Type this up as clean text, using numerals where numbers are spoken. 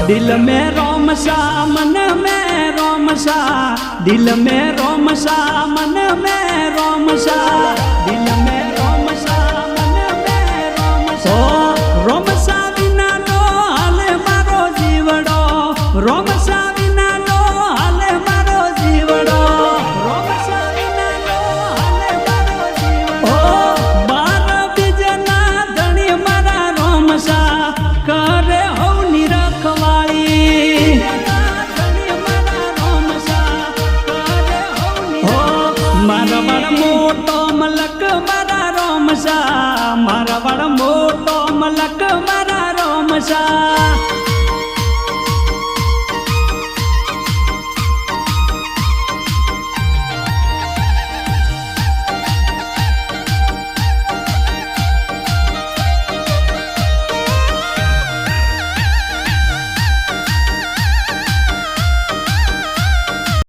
दिल में रोम सा मन में रोम सा दिल में रोम सा मन में रोम सा दिल में रोम सा मन में रोम सा रोम सा विना नो हाले मारो जीवड़ो रोम सा विना नो हाले मारो जीवड़ो रोम सा विना नो हाले मारो जीवड़ो ओ बार बीजना धणी मारा रोम सा करे हौनी रखवाई मारा बड़ मोटो मलक मारा रोम सा मारा बड़ मोटो मलक मारा रोम सा।